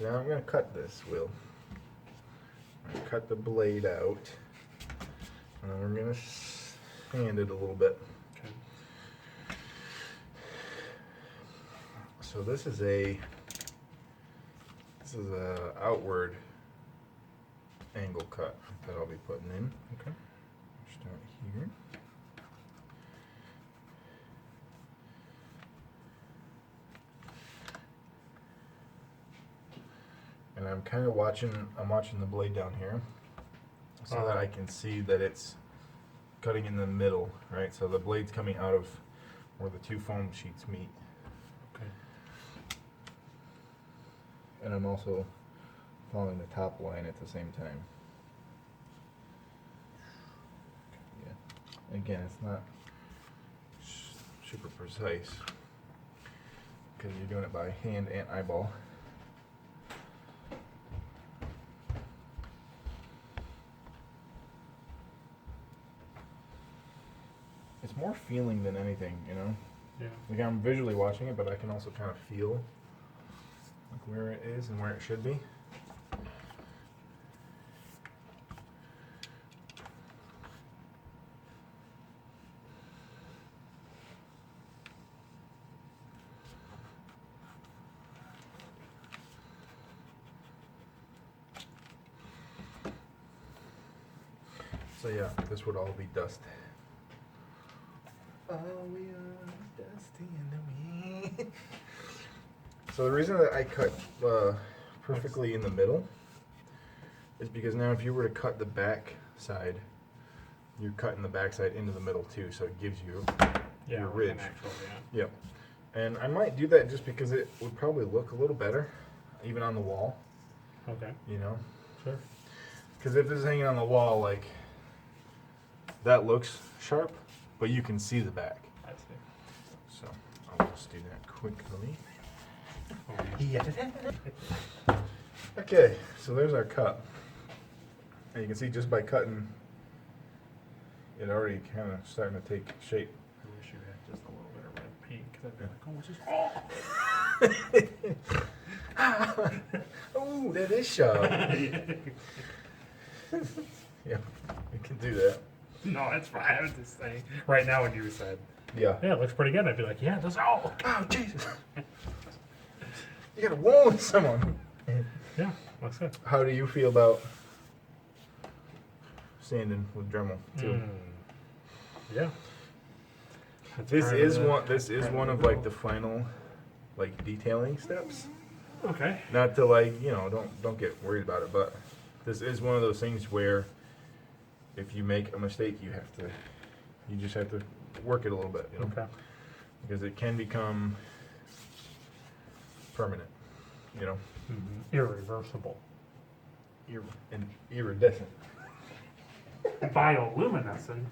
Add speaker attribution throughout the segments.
Speaker 1: So now I'm going to cut this wheel. I'm going to cut the blade out. And then we're going to sand it a little bit.
Speaker 2: Okay.
Speaker 1: So this is a outward angle cut that I'll be putting in.
Speaker 2: Okay.
Speaker 1: Start here. And I'm kind of watching the blade down here so that I can see that it's cutting in the middle, right? So the blade's coming out of where the two foam sheets meet.
Speaker 2: Okay.
Speaker 1: And I'm also following the top line at the same time. Yeah. Again, it's not super precise because you're doing it by hand and eyeball. It's more feeling than anything, you know?
Speaker 2: Yeah.
Speaker 1: Like I'm visually watching it, but I can also kind of feel like where it is and where it should be. So yeah, this would all be dust. Oh, we are dusty in the wind. So the reason that I cut perfectly in the middle is because now if you were to cut the back side, you're cutting the back side into the middle too, so it gives you your
Speaker 2: like
Speaker 1: ridge.
Speaker 2: an actual, yeah.
Speaker 1: Yep. And I might do that just because it would probably look a little better, even on the wall,
Speaker 2: Okay.
Speaker 1: you know?
Speaker 2: Sure.
Speaker 1: Because if this is hanging on the wall, like, that looks sharp, but you can see the back.
Speaker 2: I see.
Speaker 1: So I'll just do that quickly.
Speaker 2: Oh,
Speaker 1: Yeah. Okay, so there's our cut. And you can see just by cutting, it already kind of starting to take shape.
Speaker 2: I wish you had just a little bit of red paint, because I'd be like, oh, what's this? Oh!
Speaker 1: Oh, that is sharp. Yeah, we can do that.
Speaker 2: No, that's fine. I was just saying. Right now, when you said,
Speaker 1: Yeah.
Speaker 2: yeah, it looks pretty good, I'd be like, yeah, it does. Oh!
Speaker 1: Oh, Jesus. You gotta warn someone.
Speaker 2: Yeah, looks good.
Speaker 1: How do you feel about sanding with Dremel too?
Speaker 2: Yeah. That's
Speaker 1: This
Speaker 2: part
Speaker 1: is
Speaker 2: of the-
Speaker 1: one. This is
Speaker 2: part
Speaker 1: one
Speaker 2: of
Speaker 1: of
Speaker 2: the
Speaker 1: like
Speaker 2: goal.
Speaker 1: the final, like detailing steps.
Speaker 2: Okay.
Speaker 1: Not to like don't get worried about it, but this is one of those things where if you make a mistake, you just have to work it a little bit, you know,
Speaker 2: Okay.
Speaker 1: because it can become permanent, you know,
Speaker 2: Irreversible.
Speaker 1: and iridescent.
Speaker 2: Bioluminescent.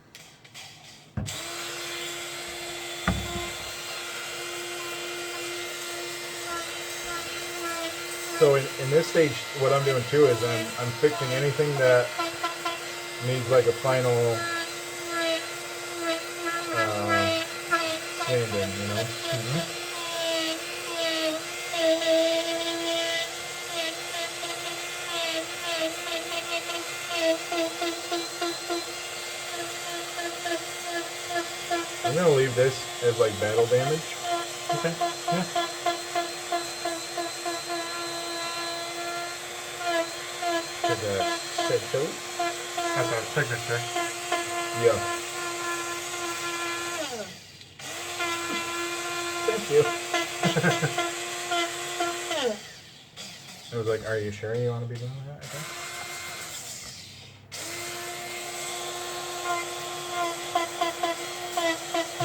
Speaker 1: So in this stage, what I'm doing too is I'm fixing anything that needs like a final sanding, you know. I'm gonna leave this as like battle damage.
Speaker 2: Okay. Yeah.
Speaker 1: To the said toe.
Speaker 2: That's our signature.
Speaker 1: Yeah. Thank you. I was like, are you sure you want to be doing that? I think.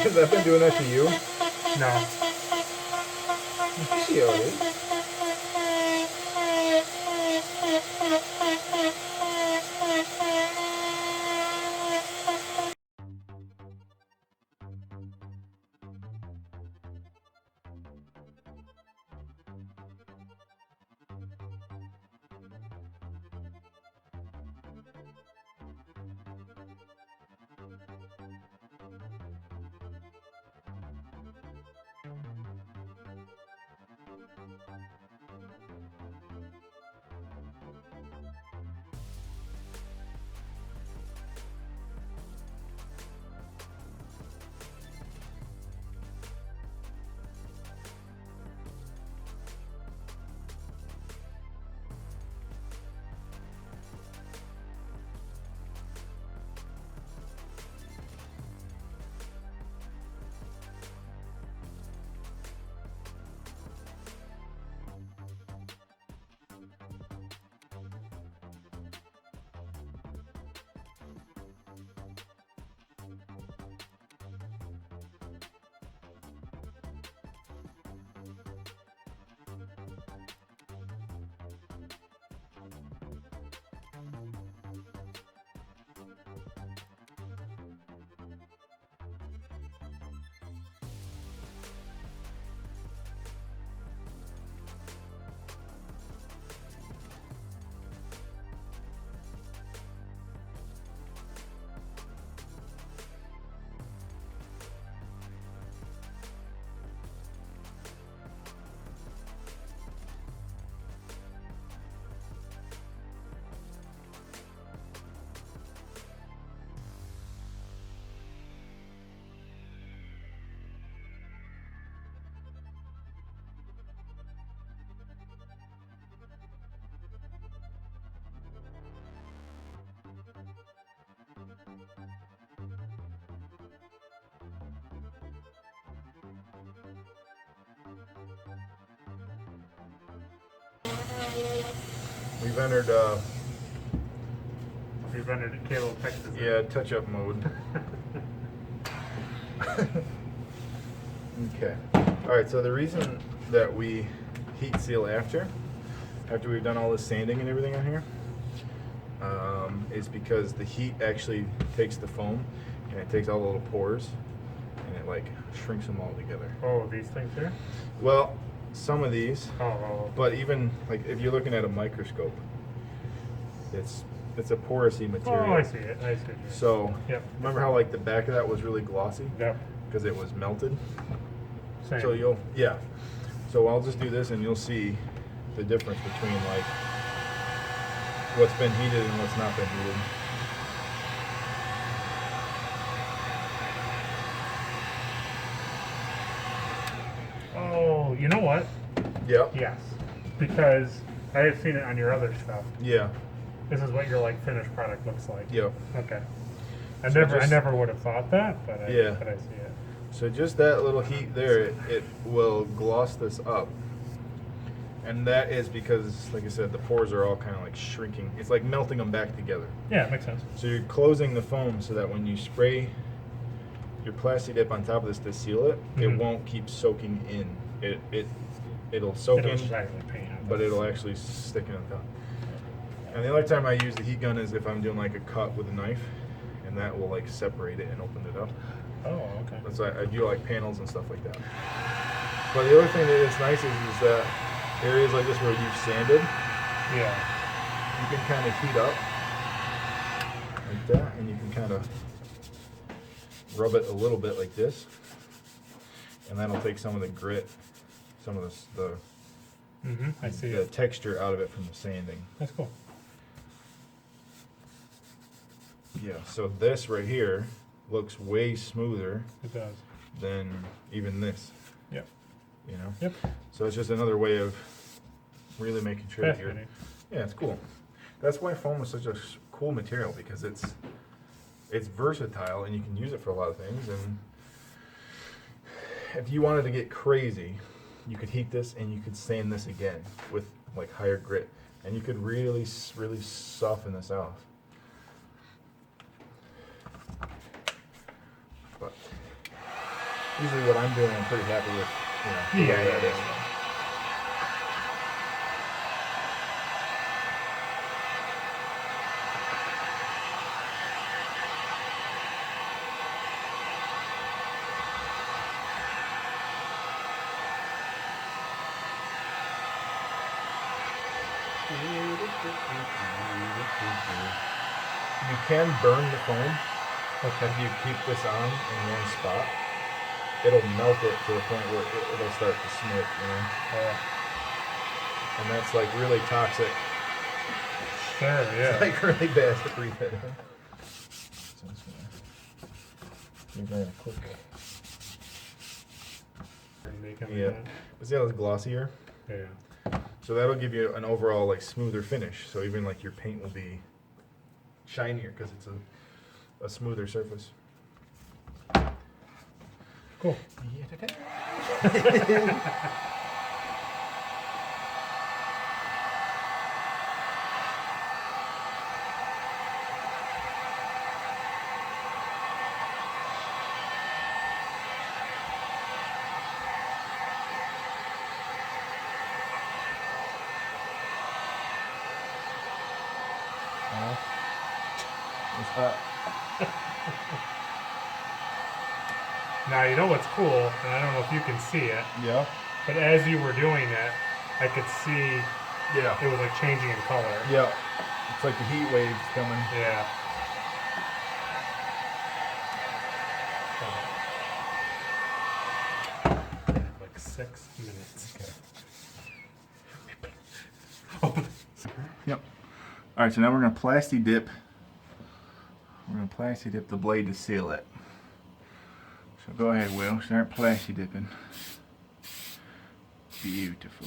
Speaker 1: Has that been doing that to you?
Speaker 2: No.
Speaker 1: She already. We've entered,
Speaker 2: We've entered Caleb, Texas.
Speaker 1: yeah, touch-up mode. Okay. All right. So the reason that we heat seal after we've done all this sanding and everything on here, is because the heat actually takes the foam and it takes all the little pores and it like shrinks them all together.
Speaker 2: Oh, these things here?
Speaker 1: Well, some of these,
Speaker 2: Oh.
Speaker 1: but even like if you're looking at a microscope, it's a porousy material.
Speaker 2: Oh, I see it. I see it.
Speaker 1: So
Speaker 2: Yep.
Speaker 1: remember how like the back of that was really glossy
Speaker 2: Yep.
Speaker 1: because it was melted.
Speaker 2: Same.
Speaker 1: So So I'll just do this and you'll see the difference between like what's been heated and what's not been heated.
Speaker 2: Oh, you know what?
Speaker 1: Yep.
Speaker 2: Yes. Because I have seen it on your other stuff.
Speaker 1: Yeah.
Speaker 2: This is what your like finished product looks like.
Speaker 1: Yep.
Speaker 2: Okay. I
Speaker 1: So
Speaker 2: never
Speaker 1: just-
Speaker 2: would have thought that, but I see it.
Speaker 1: So just that little heat there, it will gloss this up. And that is because, like I said, the pores are all kind of like shrinking. It's like melting them back together.
Speaker 2: Yeah, it makes sense.
Speaker 1: So you're closing the foam so that when you spray your plasti dip on top of this to seal it, it
Speaker 2: Mhm.
Speaker 1: won't keep soaking in. It'll soak
Speaker 2: It'll
Speaker 1: in,
Speaker 2: just actually paint on
Speaker 1: but
Speaker 2: this.
Speaker 1: it'll actually stick in on top. And the only time I use the heat gun is if I'm doing like a cut with a knife, and that will like separate it and open it up.
Speaker 2: Oh, okay.
Speaker 1: That's why I do like panels and stuff like that. But the other thing that is nice is that areas like this where you've sanded,
Speaker 2: Yeah.
Speaker 1: you can kind of heat up like that, and you can kind of rub it a little bit like this, and that'll take some of the grit, some of
Speaker 2: I see
Speaker 1: the
Speaker 2: it.
Speaker 1: texture out of it from the sanding.
Speaker 2: That's cool.
Speaker 1: Yeah, so this right here looks way smoother
Speaker 2: It does.
Speaker 1: than even this,
Speaker 2: Yep.
Speaker 1: you know?
Speaker 2: Yep.
Speaker 1: So it's just another way of really making sure that you're...
Speaker 2: Fascinating.
Speaker 1: Yeah, it's cool. That's why foam is such a cool material, because it's versatile and you can use it for a lot of things. And if you wanted to get crazy, you could heat this and you could sand this again with like higher grit, and you could really soften this out. But usually what I'm doing, I'm pretty happy with. The way
Speaker 2: Yeah.
Speaker 1: that is. You can burn the foam.
Speaker 2: Okay.
Speaker 1: If you keep this on in one spot, it'll melt it to the point where it'll start to smoke, and that's like really toxic.
Speaker 2: Sure, yeah.
Speaker 1: It's like really bad to breathe it in. So I'm just gonna give that a quick. Yeah. But see how it's glossier?
Speaker 2: Yeah.
Speaker 1: So that'll give you an overall like smoother finish. So even like your paint will be shinier because it's a smoother surface.
Speaker 2: Cool.
Speaker 1: It's hot.
Speaker 2: Now, you know what's cool, and I don't know if you can see it,
Speaker 1: Yeah.
Speaker 2: but as you were doing it, I could see
Speaker 1: Yeah.
Speaker 2: it was like changing in color.
Speaker 1: Yeah. It's like the heat waves coming.
Speaker 2: Yeah. Like 6 minutes.
Speaker 1: Yep. All right, so now we're gonna plasti dip. We're gonna plasti dip the blade to seal it. So go ahead, Will. Start plasti dipping. Beautiful.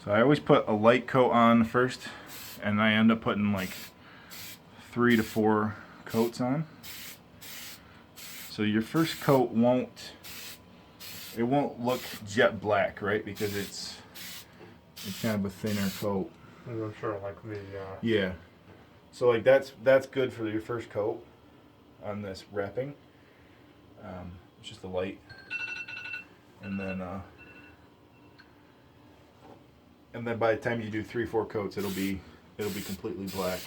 Speaker 1: So I always put a light coat on first, and I end up putting like 3 to 4 coats on. So your first coat won't it won't look jet black, right? Because it's kind of a thinner coat.
Speaker 2: I'm sure, like the.
Speaker 1: Yeah. So like that's good for your first coat on this wrapping. It's just a light, and then by the time you do 3-4 coats, it'll be completely black.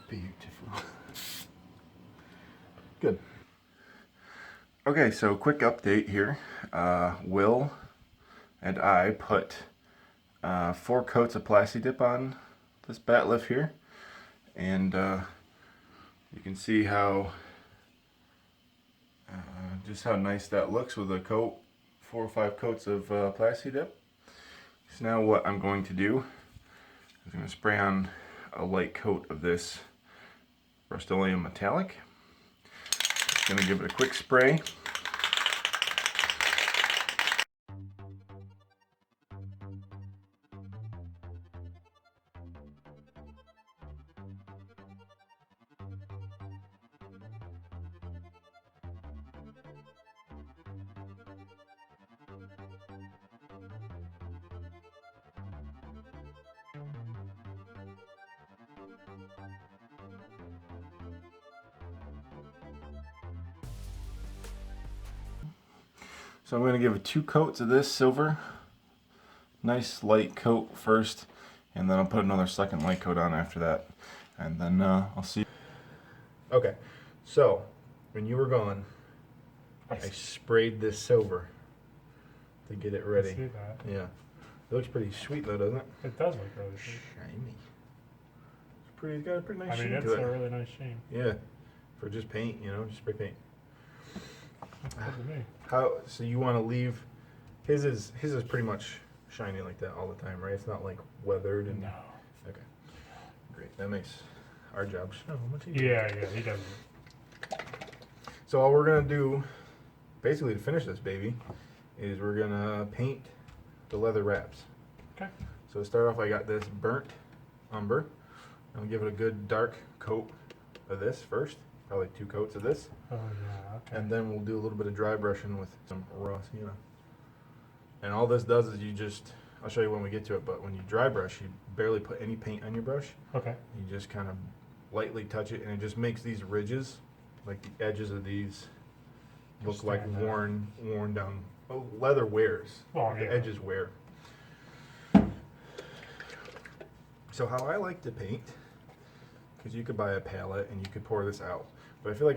Speaker 1: Beautiful. Good. Okay, so quick update here. Will and I put 4 coats of Plasti Dip on this bat lift here, and you can see how just how nice that looks with a coat, 4 or 5 coats of Plasti Dip. So now what I'm going to do is I'm going to spray on a light coat of this Rust-Oleum metallic. Just going to give it a quick spray. So I'm going to give it 2 coats of this silver. Nice light coat first, and then I'll put another second light coat on after that. And then I'll see. Okay, so when you were gone, I sprayed this silver to get it ready.
Speaker 2: I see that.
Speaker 1: Yeah. It looks pretty sweet though, doesn't it?
Speaker 2: It does look really sweet.
Speaker 1: Shiny. It's got a pretty nice sheen
Speaker 2: I mean,
Speaker 1: to
Speaker 2: it's
Speaker 1: it.
Speaker 2: a really nice sheen.
Speaker 1: Yeah. For just paint, you know, just spray paint.
Speaker 2: That's good to me.
Speaker 1: So you want to leave his is pretty much shiny like that all the time, right? It's not like weathered and
Speaker 2: No.
Speaker 1: Okay. Great. That makes our job so much easier.
Speaker 2: Yeah, he doesn't.
Speaker 1: So all we're gonna do, basically to finish this baby, is we're gonna paint the leather wraps.
Speaker 2: Okay.
Speaker 1: So to start off, I got this burnt umber. I'll give it a good dark coat of this first, probably 2 coats of this.
Speaker 2: Oh yeah. Okay.
Speaker 1: And then we'll do a little bit of dry brushing with some raw sienna. And all this does is you just, I'll show you when we get to it, but when you dry brush, you barely put any paint on your brush.
Speaker 2: Okay.
Speaker 1: You just kind of lightly touch it, and it just makes these ridges, like the edges of these, look
Speaker 2: Just
Speaker 1: like
Speaker 2: stand out.
Speaker 1: worn down. Oh, leather wears.
Speaker 2: Well,
Speaker 1: The
Speaker 2: yeah.
Speaker 1: edges wear. So how I like to paint, because you could buy a palette and you could pour this out, but I feel like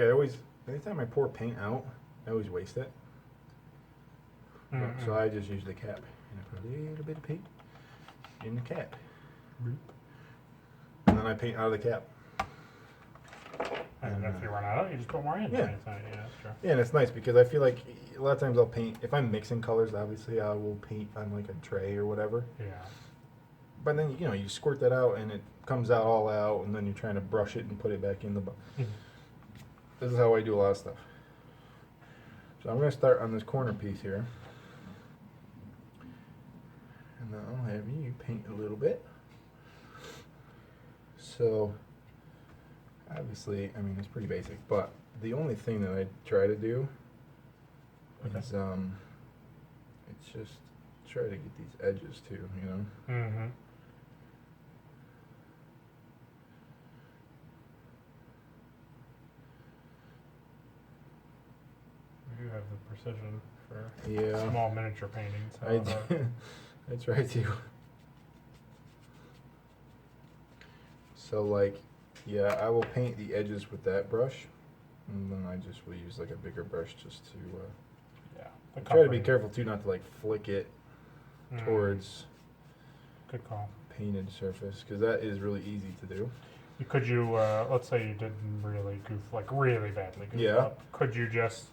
Speaker 1: anytime I pour paint out, I always waste it. So I just use the cap, and I put a little bit of paint in the cap, and then I paint out of the cap.
Speaker 2: And if you run out, you just put more in.
Speaker 1: Yeah.
Speaker 2: Yeah, that's true.
Speaker 1: Yeah, and it's nice because I feel like a lot of times I'll paint, if I'm mixing colors, obviously I will paint on like a tray or whatever.
Speaker 2: Yeah.
Speaker 1: But then, you know, you squirt that out and it comes out all out, and then you're trying to brush it and put it back in the This is how I do a lot of stuff. So I'm going to start on this corner piece here. And then I'll have you paint a little bit. So, obviously, I mean, it's pretty basic, but the only thing that I try to do is, it's just try to get these edges too, you know?
Speaker 2: Mm-hmm. You have the precision for
Speaker 1: Yeah.
Speaker 2: small miniature paintings.
Speaker 1: I try to. So like, yeah, I will paint the edges with that brush, and then I just will use like a bigger brush just to
Speaker 2: yeah.
Speaker 1: try to be careful too, not to like flick it towards
Speaker 2: Good call.
Speaker 1: painted surface, because that is really easy to do.
Speaker 2: Could you, let's say you didn't really goof, like really badly goof
Speaker 1: Yeah.
Speaker 2: up, could you just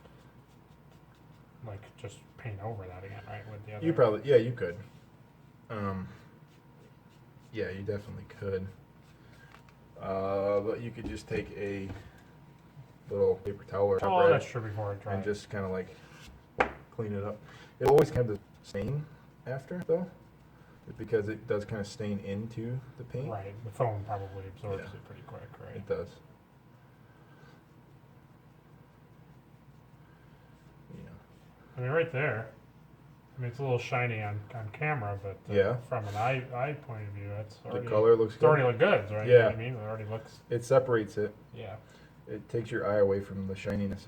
Speaker 2: paint over that again, right, with the other?
Speaker 1: You probably, yeah, you could. Yeah, you definitely could. But you could just take a little paper towel or
Speaker 2: Oh, that's true, before it dries.
Speaker 1: and just kind of like clean it up. It'll always have the stain after though, because it does kind of stain into the paint.
Speaker 2: Right. The foam probably absorbs
Speaker 1: Yeah.
Speaker 2: it pretty quick, right?
Speaker 1: It does. Yeah.
Speaker 2: I mean, right there. I mean, it's a little shiny on camera, but
Speaker 1: Yeah.
Speaker 2: from an eye point of view, that's already
Speaker 1: The color looks
Speaker 2: it's already
Speaker 1: good.
Speaker 2: look good, right?
Speaker 1: Yeah.
Speaker 2: You know what I mean, it already looks.
Speaker 1: It separates it.
Speaker 2: Yeah.
Speaker 1: It takes your eye away from the shininess.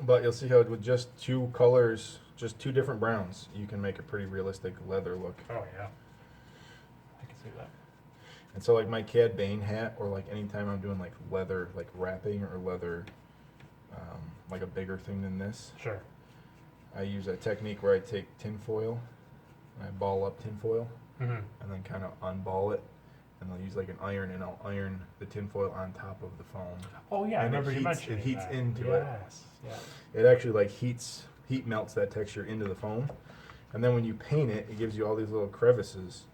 Speaker 1: But you'll see how with just two colors, just two different browns, you can make a pretty realistic leather look.
Speaker 2: Oh yeah. I can see that.
Speaker 1: And so like my Cad Bane hat, or like anytime I'm doing like leather, like wrapping or leather, like a bigger thing than this,
Speaker 2: Sure.
Speaker 1: I use a technique where I take tin foil, and I ball up tin foil,
Speaker 2: Mm-hmm.
Speaker 1: and then kind of unball it, and I'll use like an iron, and I'll iron the tin foil on top of the foam.
Speaker 2: Oh yeah, I
Speaker 1: And it
Speaker 2: remember you
Speaker 1: heats-
Speaker 2: mentioning
Speaker 1: it heats
Speaker 2: that.
Speaker 1: into it.
Speaker 2: Yes. Yeah.
Speaker 1: It actually like heat melts that texture into the foam, and then when you paint it, it gives you all these little crevices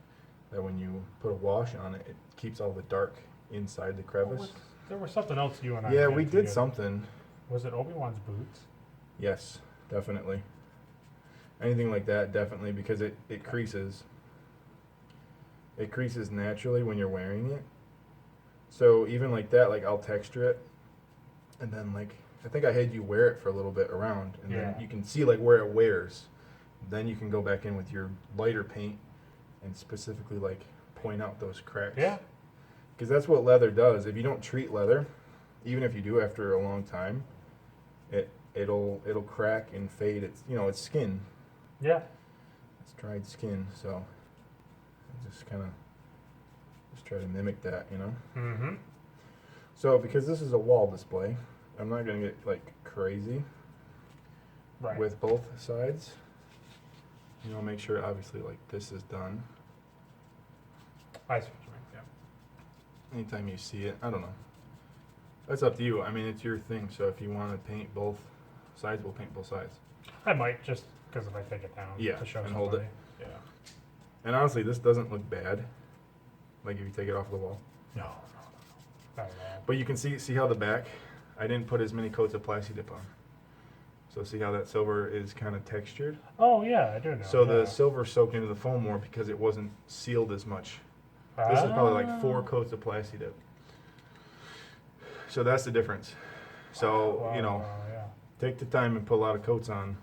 Speaker 1: that when you put a wash on it, it keeps all the dark inside the crevice.
Speaker 2: There was something else you and I.
Speaker 1: Yeah, we
Speaker 2: did
Speaker 1: did
Speaker 2: together.
Speaker 1: something.
Speaker 2: Was it Obi-Wan's boots?
Speaker 1: Yes, definitely. Anything like that, definitely, because it creases. It creases naturally when you're wearing it. So even like that, like I'll texture it, and then like I think I had you wear it for a little bit around, and then
Speaker 2: Yeah.
Speaker 1: you can see like where it wears. Then you can go back in with your lighter paint and specifically like point out those cracks.
Speaker 2: Yeah.
Speaker 1: Because that's what leather does. If you don't treat leather, even if you do after a long time, it'll crack and fade. It's it's skin.
Speaker 2: Yeah.
Speaker 1: It's dried skin. So I just kind of try to mimic that,
Speaker 2: Mm-hmm.
Speaker 1: So because this is a wall display, I'm not gonna get like crazy
Speaker 2: Right.
Speaker 1: with both sides. Make sure obviously like this is done.
Speaker 2: I see what you mean. Yeah.
Speaker 1: Anytime you see it, I don't know. That's up to you. I mean, it's your thing. So if you want to paint both sides, we'll paint both sides.
Speaker 2: I might just because if I take it down
Speaker 1: Yeah,
Speaker 2: to show
Speaker 1: and
Speaker 2: somebody.
Speaker 1: hold it.
Speaker 2: Yeah.
Speaker 1: And honestly, this doesn't look bad. Like if you take it off the wall.
Speaker 2: No. Not at all.
Speaker 1: But you can see how the back, I didn't put as many coats of Plasti Dip on. So see how that silver is kind of textured?
Speaker 2: Oh yeah, I do know.
Speaker 1: So
Speaker 2: yeah.
Speaker 1: the silver soaked into the foam more because it wasn't sealed as much. This is probably like 4 coats of Plasti Dip. So that's the difference. So,
Speaker 2: Wow, yeah.
Speaker 1: take the time and put a lot of coats on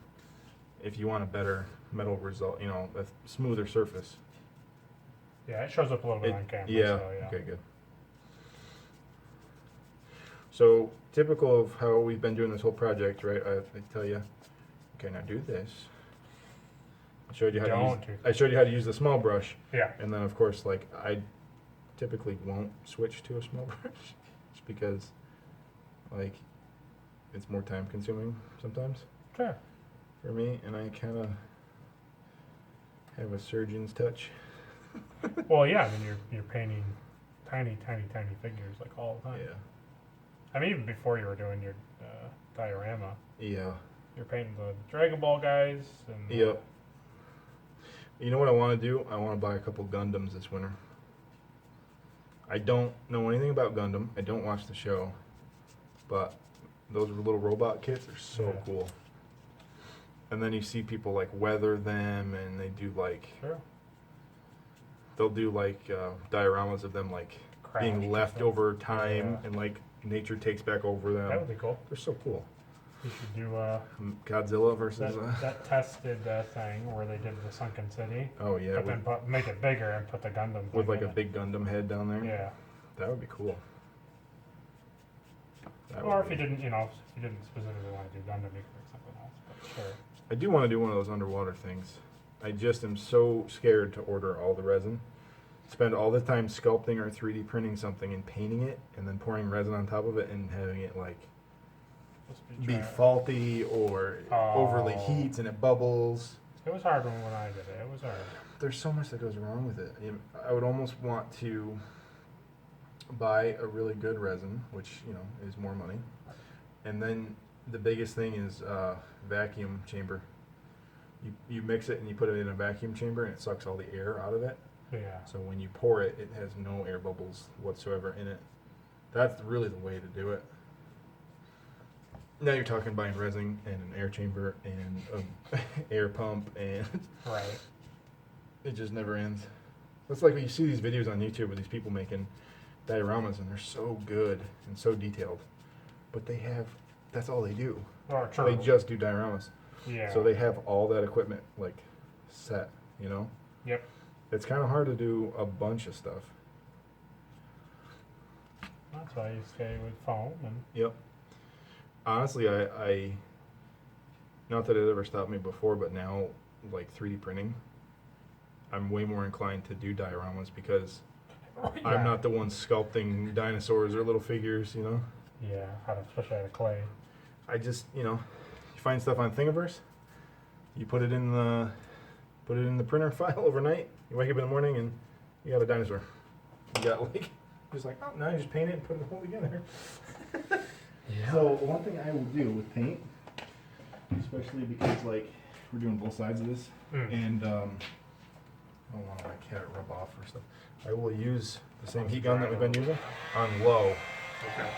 Speaker 1: if you want a better metal result, a smoother surface.
Speaker 2: Yeah, it shows up a little bit on camera.
Speaker 1: Yeah,
Speaker 2: So, yeah.
Speaker 1: okay, good. So, typical of how we've been doing this whole project, right? I tell you, okay, now do this. I showed you how
Speaker 2: Don't
Speaker 1: to
Speaker 2: do
Speaker 1: use. I showed you how to use the small brush,
Speaker 2: Yeah.
Speaker 1: and then of course, like I typically won't switch to a small brush, just because, like, it's more time consuming sometimes
Speaker 2: Sure.
Speaker 1: for me, and I kind of have a surgeon's touch.
Speaker 2: Well, yeah. I mean, you're painting tiny figures like all the time.
Speaker 1: Yeah.
Speaker 2: I mean, even before you were doing your diorama,
Speaker 1: Yeah.
Speaker 2: you're painting the Dragon Ball guys. And,
Speaker 1: Yep. You know what I want to do? I want to buy a couple Gundams this winter. I don't know anything about Gundam. I don't watch the show. But those little robot kits are so
Speaker 2: Yeah.
Speaker 1: cool. And then you see people like weather them, and they do like,
Speaker 2: Sure.
Speaker 1: they'll do like dioramas of them like
Speaker 2: Crashed
Speaker 1: being
Speaker 2: and
Speaker 1: left
Speaker 2: stuff.
Speaker 1: over time,
Speaker 2: Yeah.
Speaker 1: and like nature takes back over them.
Speaker 2: That would be cool.
Speaker 1: They're so cool.
Speaker 2: You should do
Speaker 1: Godzilla versus.
Speaker 2: that tested thing where they did the sunken city,
Speaker 1: Oh yeah,
Speaker 2: but then make it bigger and put the Gundam
Speaker 1: with
Speaker 2: thing
Speaker 1: like
Speaker 2: in
Speaker 1: a
Speaker 2: it.
Speaker 1: big Gundam head down there.
Speaker 2: Yeah.
Speaker 1: That would be cool. That
Speaker 2: Or
Speaker 1: would
Speaker 2: if you
Speaker 1: be-
Speaker 2: didn't, if you didn't specifically want to do Gundam, you could pick something else. But sure.
Speaker 1: I do want to do one of those underwater things. I just am so scared to order all the resin. Spend all the time sculpting or 3D printing something and painting it, and then pouring resin on top of it and having it like
Speaker 2: Just
Speaker 1: be
Speaker 2: trying-
Speaker 1: faulty or overly
Speaker 2: Oh.
Speaker 1: heats and it bubbles.
Speaker 2: It was hard when I did it. It was hard.
Speaker 1: There's so much that goes wrong with it. I would almost want to buy a really good resin, which is more money, and then the biggest thing is vacuum chamber. You mix it and you put it in a vacuum chamber and it sucks all the air out of it.
Speaker 2: Yeah.
Speaker 1: So when you pour it, it has no air bubbles whatsoever in it. That's really the way to do it. Now you're talking buying resin and an air chamber and an air pump, and
Speaker 2: Right.
Speaker 1: it just never ends. That's like when you see these videos on YouTube with these people making dioramas, and they're so good and so detailed, but that's all they do.
Speaker 2: Or true.
Speaker 1: They just do dioramas.
Speaker 2: Yeah.
Speaker 1: So they have all that equipment like set, you know?
Speaker 2: Yep.
Speaker 1: It's kind of hard to do a bunch of stuff.
Speaker 2: That's why you stay with foam and.
Speaker 1: Yep. Honestly, I not that it ever stopped me before, but now, like 3D printing, I'm way more inclined to do dioramas because I'm not the one sculpting dinosaurs or little figures, you know?
Speaker 2: Yeah, especially out of clay.
Speaker 1: I just, you find stuff on Thingiverse, you put it in the printer file overnight, you wake up in the morning and you got a dinosaur. You got just like, oh, now you just paint it and put it all together.
Speaker 2: Yeah.
Speaker 1: So one thing I will do with paint, especially because like we're doing both sides of this, and I don't want my cat to rub off or stuff. I will use the same heat gun that we've been using on low,
Speaker 2: Okay.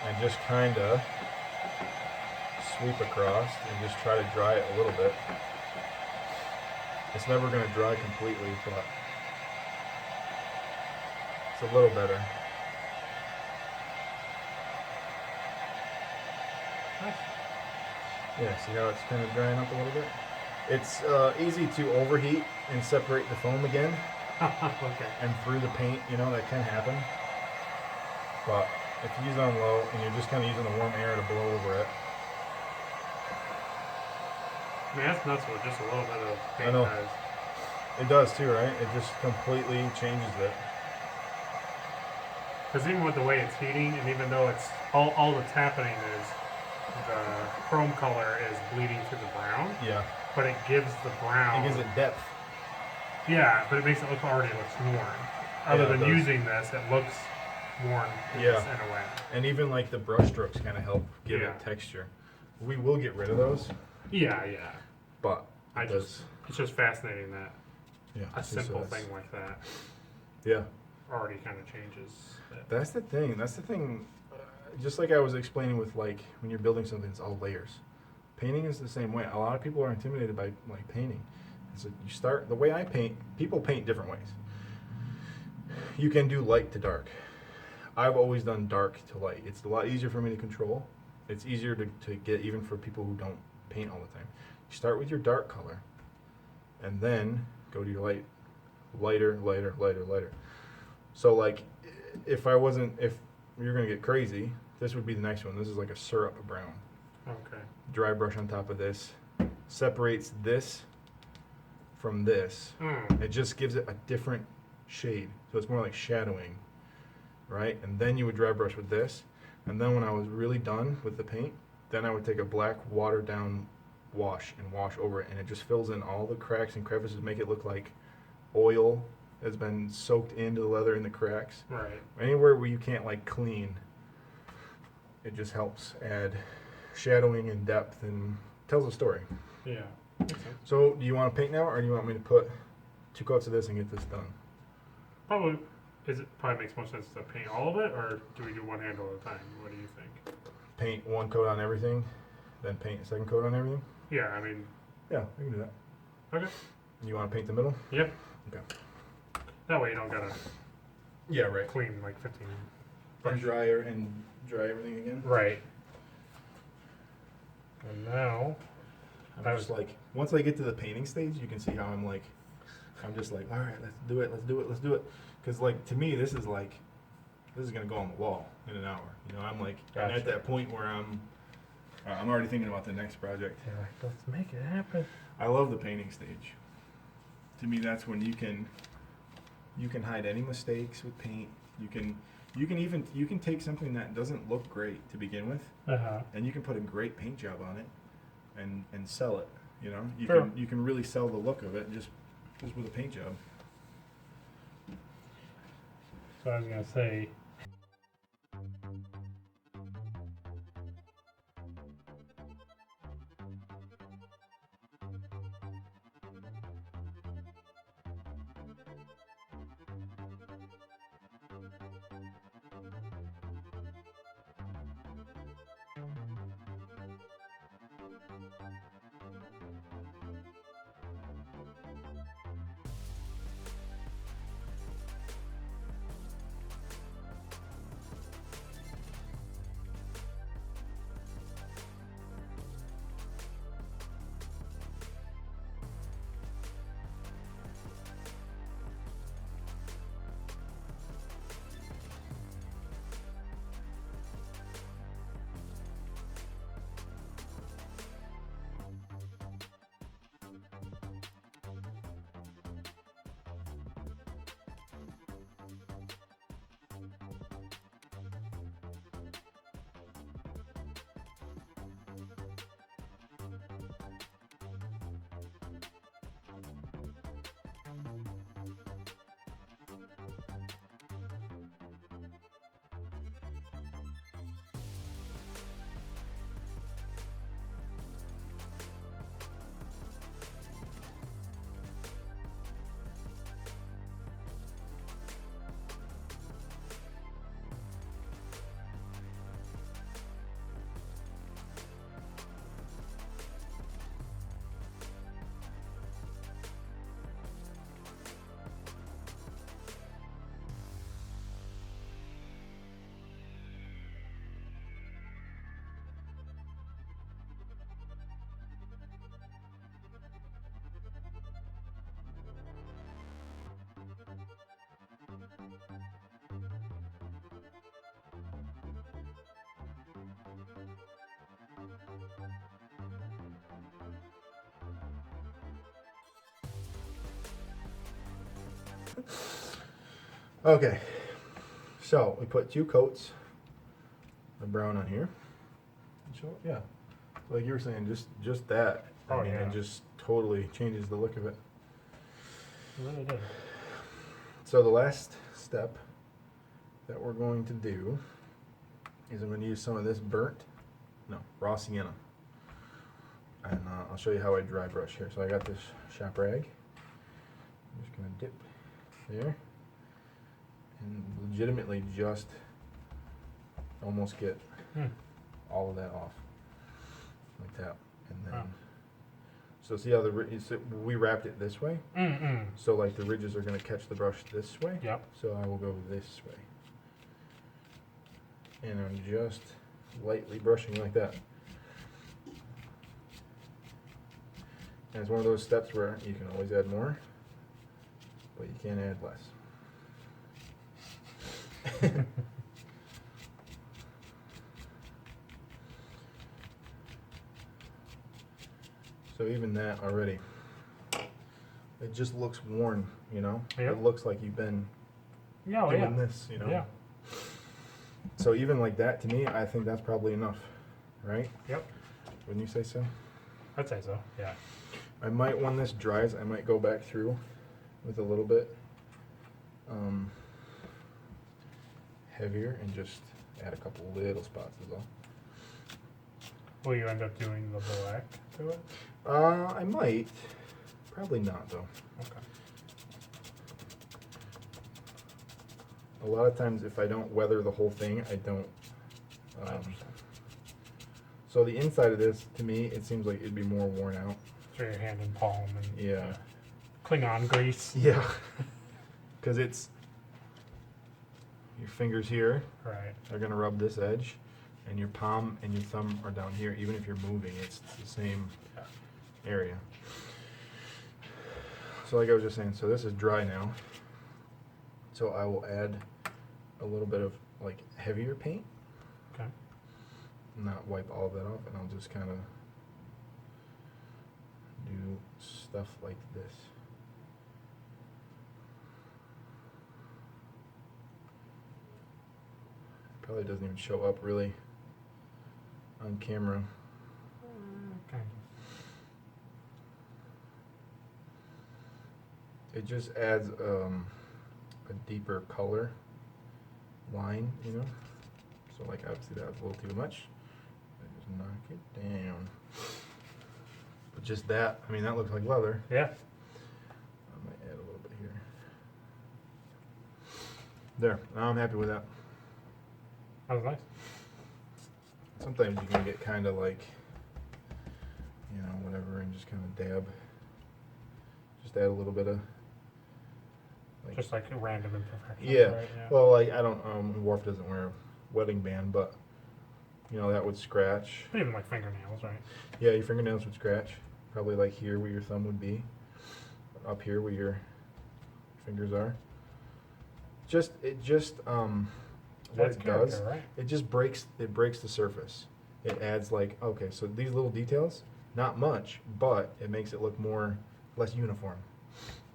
Speaker 1: and just kind of sweep across and just try to dry it a little bit. It's never going to dry completely, but it's a little better.
Speaker 2: Nice.
Speaker 1: Yeah, see how it's kind of drying up a little bit? It's easy to overheat and separate the foam again
Speaker 2: Okay.
Speaker 1: and through the paint, that can happen. But if you use it on low and you're just kind of using the warm air to blow over it.
Speaker 2: I mean, that's nuts with just a little bit of paint.
Speaker 1: I know.
Speaker 2: Guys.
Speaker 1: It does too, right? It just completely changes it.
Speaker 2: Because even with the way it's heating, and even though it's all that's happening is the chrome color is bleeding through the brown,
Speaker 1: Yeah.
Speaker 2: but it gives the brown.
Speaker 1: It gives it depth.
Speaker 2: Yeah, but it makes it look looks worn. Other
Speaker 1: Yeah, it
Speaker 2: than
Speaker 1: does.
Speaker 2: using this, it looks worn in a way.
Speaker 1: And even like the brush strokes kind of help give
Speaker 2: Yeah.
Speaker 1: it texture. We will get rid of those,
Speaker 2: Yeah.
Speaker 1: but it does.
Speaker 2: It's just fascinating that
Speaker 1: Yeah.
Speaker 2: a
Speaker 1: so
Speaker 2: simple
Speaker 1: that's-
Speaker 2: thing like that
Speaker 1: Yeah.
Speaker 2: already kind of changes it.
Speaker 1: That's the thing. Just like I was explaining with like when you're building something, it's all layers. Painting is the same way. A lot of people are intimidated by like painting. So you start the way I paint. People paint different ways. You can do light to dark. I've always done dark to light. It's a lot easier for me to control. It's easier to get even for people who don't paint all the time. You start with your dark color, and then go to your lighter. So like, if you're gonna get crazy, this would be the next one. This is like a syrup brown.
Speaker 2: Okay.
Speaker 1: Dry brush on top of this. Separates this from this. It just gives it a different shade. So it's more like shadowing, right? And then you would dry brush with this. And then when I was really done with the paint, then I would take a black watered down wash and wash over it. And it just fills in all the cracks and crevices, make it look like oil has been soaked into the leather in the cracks.
Speaker 2: Right.
Speaker 1: Anywhere where you can't like clean, it just helps add shadowing and depth and tells a story.
Speaker 2: Yeah.
Speaker 1: So do you want to paint now, or do you want me to put 2 coats of this and get this done?
Speaker 2: Probably makes more sense to paint all of it, or do we do one handle at a time? What do you think?
Speaker 1: Paint 1 coat on everything, then paint a 2nd coat on everything?
Speaker 2: Yeah, I mean.
Speaker 1: Yeah, we can do that.
Speaker 2: Okay.
Speaker 1: You want to paint the middle?
Speaker 2: Yep.
Speaker 1: Okay.
Speaker 2: That way you don't gotta
Speaker 1: Yeah, right.
Speaker 2: clean like 15.
Speaker 1: And dry everything again?
Speaker 2: Right. And now.
Speaker 1: I'm just like, once I get to the painting stage, you can see how I'm just like, all right, let's do it. Because like, to me, this is going to go on the wall in an hour. I'm like, I'm at that point where I'm already thinking about the next project.
Speaker 2: You're like, let's make it happen.
Speaker 1: I love the painting stage. To me, that's when you can hide any mistakes with paint. You can take something that doesn't look great to begin with, and you can put a great paint job on it and sell it. You can really sell the look of it just with a paint job.
Speaker 2: So I was gonna say.
Speaker 1: Okay, so we put 2 coats of brown on here. So, yeah, like you were saying, just that.
Speaker 2: Oh,
Speaker 1: I mean,
Speaker 2: yeah.
Speaker 1: it just totally changes the look of it.
Speaker 2: It really did.
Speaker 1: So the last step that we're going to do is I'm going to use some of this raw sienna. And I'll show you how I dry brush here. So I got this shop rag. I'm just going to dip there and legitimately just almost get all of that off like that. And then, so see how we wrapped it this way? So like the ridges are going to catch the brush this way.
Speaker 2: Yep.
Speaker 1: So I will go this way. And I'm just lightly brushing like that. And it's one of those steps where you can always add more, but you can't add less. So even that already, it just looks worn, you know?
Speaker 2: Yep.
Speaker 1: It looks like you've been
Speaker 2: Yeah,
Speaker 1: doing this, you know?
Speaker 2: Yeah.
Speaker 1: So even like that, to me, I think that's probably enough, right?
Speaker 2: Yep.
Speaker 1: Wouldn't you say so?
Speaker 2: I'd say so. Yeah.
Speaker 1: I might, when this dries, I might go back through with a little bit heavier and just add a couple little spots is all.
Speaker 2: Will you end up doing the black to it?
Speaker 1: I might. Probably not though.
Speaker 2: Okay.
Speaker 1: A lot of times if I don't weather the whole thing, I don't.
Speaker 2: I understand.
Speaker 1: So the inside of this, to me, it seems like it'd be more worn out.
Speaker 2: Through your hand and palm and
Speaker 1: Yeah.
Speaker 2: Klingon grease.
Speaker 1: Yeah. Because it's your fingers here
Speaker 2: Right.
Speaker 1: are gonna rub this edge, and your palm and your thumb are down here. Even if you're moving, it's the same area. So like I was just saying, so this is dry now. So I will add a little bit of like heavier paint.
Speaker 2: Okay.
Speaker 1: Not wipe all of that off, and I'll just kind of do stuff like this. Probably doesn't even show up really on camera.
Speaker 2: Kind
Speaker 1: It just adds a deeper color line, you know? So like obviously that was a little too much. I just knock it down. But just that, I mean that looks like leather.
Speaker 2: Yeah.
Speaker 1: I might add a little bit here. There, now I'm happy with that.
Speaker 2: That was nice.
Speaker 1: Sometimes you can get kind of like, you know, whatever, and just kind of dab. Just add a little bit of, like,
Speaker 2: Just like a random imperfection.
Speaker 1: yeah.
Speaker 2: Right? Yeah.
Speaker 1: Well, like I don't, Worf doesn't wear a wedding band, but you know that would scratch.
Speaker 2: But even like fingernails, right?
Speaker 1: Yeah, your fingernails would scratch. Probably like here where your thumb would be, up here where your fingers are. What
Speaker 2: That's
Speaker 1: it does,
Speaker 2: character, right?
Speaker 1: it just breaks the surface. It adds like, okay, so these little details, not much, but it makes it look less uniform.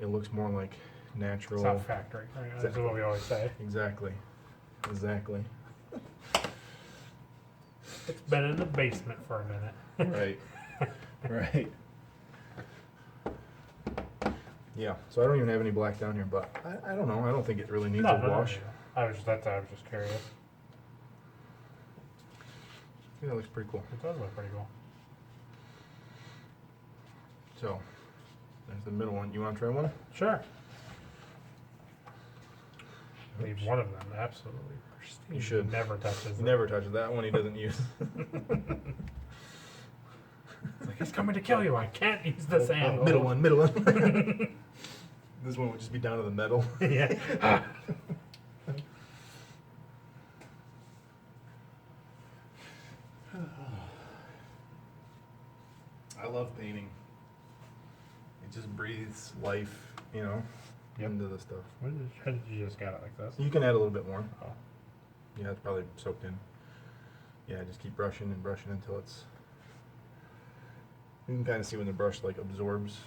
Speaker 1: It looks more like natural.
Speaker 2: It's not factory, right? That's
Speaker 1: Exactly.
Speaker 2: what we always say.
Speaker 1: Exactly.
Speaker 2: It's been in the basement for a minute.
Speaker 1: Right. Yeah, so I don't even have any black down here, but I don't know. I don't think it really needs a wash.
Speaker 2: No. I was just curious.
Speaker 1: Yeah, that looks pretty cool.
Speaker 2: It does look pretty cool.
Speaker 1: So, there's the middle one. You want to try one?
Speaker 2: Sure. Leave one of them absolutely pristine.
Speaker 1: You should.
Speaker 2: He never touches
Speaker 1: He
Speaker 2: it.
Speaker 1: never touches that one. He doesn't use.
Speaker 2: It's like, he's coming to kill you. I can't use this handle.
Speaker 1: Middle one. This one would just be down to the metal.
Speaker 2: Yeah.
Speaker 1: I love painting. It just breathes life, you know,
Speaker 2: Yep.
Speaker 1: into the stuff.
Speaker 2: How did you just get it like this?
Speaker 1: You can add a little bit more.
Speaker 2: Oh.
Speaker 1: Yeah, it's probably soaked in. Yeah, just keep brushing and brushing until it's. You can kind of see when the brush like absorbs.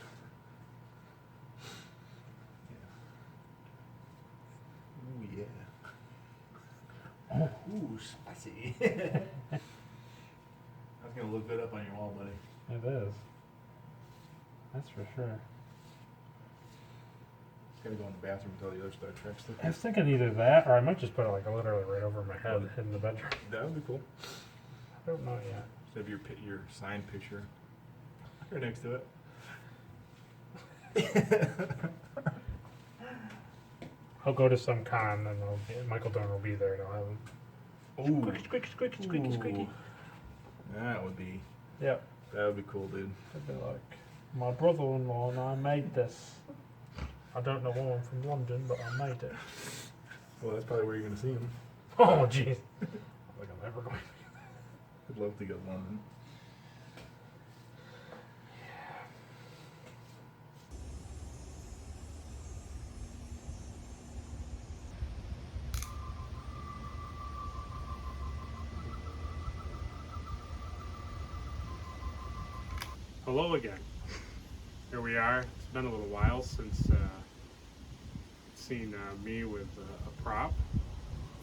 Speaker 1: Ooh, spicy. That's gonna look good up on your wall, buddy.
Speaker 2: It is. That's for sure.
Speaker 1: It's gonna go in the bathroom with all the other Star Trek stuff.
Speaker 2: I was thinking either that, or I might just put it like literally right over my head in the bedroom.
Speaker 1: That would be cool.
Speaker 2: I don't know yet.
Speaker 1: Just have your signed picture right next to it.
Speaker 2: I'll go to some con and Michael Dorn will be there and I'll have him.
Speaker 1: Ooh.
Speaker 2: Squeaky.
Speaker 1: That would be.
Speaker 2: Yep.
Speaker 1: That would be cool, dude.
Speaker 2: I'd be like, my brother-in-law and I made this. I don't know why I'm from London, but I made it.
Speaker 1: Well, that's probably where you're gonna see him.
Speaker 2: Oh, jeez. Like I'm never going.
Speaker 1: I'd love to go to London.
Speaker 2: Hello again. Here we are. It's been a little while since seen me with a prop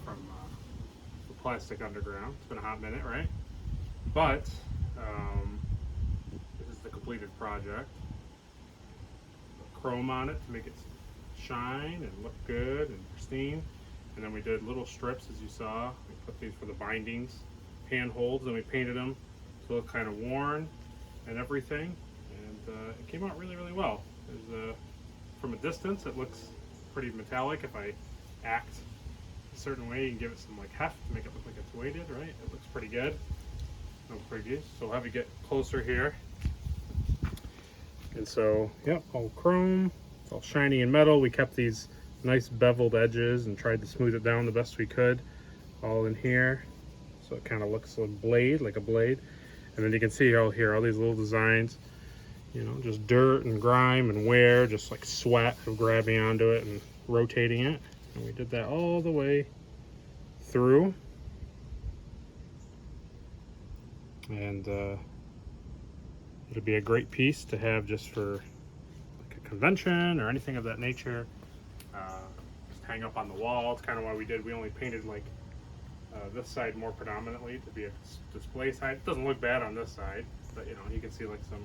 Speaker 2: from the Plastic Underground. It's been a hot minute, right? But this is the completed project. Chrome on it to make it shine and look good and pristine. And then we did little strips, as you saw. We put these for the bindings, handholds, and we painted them to look kind of worn and everything, and it came out really, really well. From a distance, it looks pretty metallic. If I act a certain way, you can give it some like heft to make it look like it's weighted, right? It looks pretty good. No previews. So I'll have you get closer here. And so, yep, all chrome, it's all shiny and metal. We kept these nice beveled edges and tried to smooth it down the best we could, all in here. So it kind of looks like a blade. And then you can see all here, all these little designs, you know, just dirt and grime and wear, just like sweat of grabbing onto it and rotating it. And we did that all the way through. And it'll be a great piece to have just for like a convention or anything of that nature. Just hang up on the wall. It's kind of why we only painted like this side more predominantly to be a display side. It doesn't look bad on this side, but you know, you can see like some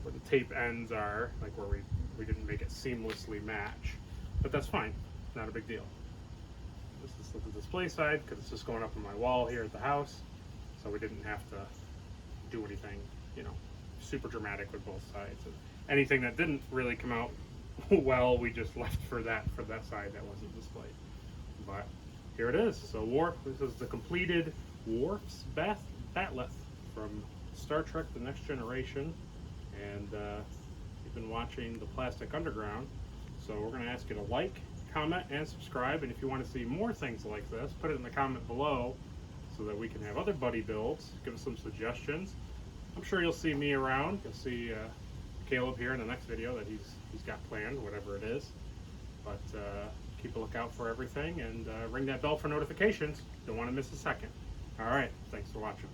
Speaker 2: where the tape ends are, like where we didn't make it seamlessly match, but that's fine, not a big deal. This is the display side because it's just going up on my wall here at the house, so we didn't have to do anything, you know, super dramatic with both sides. And anything that didn't really come out well, we just left for that side that wasn't displayed. But here it is. So this is the completed Worf's bat'leth from Star Trek The Next Generation. And you've been watching the Plastic Underground. So we're going to ask you to like, comment, and subscribe. And if you want to see more things like this, put it in the comment below so that we can have other buddy builds. Give us some suggestions. I'm sure you'll see me around. You'll see Caleb here in the next video that he's got planned, whatever it is. But keep a lookout for everything and ring that bell for notifications. Don't want to miss a second. All right, thanks for watching.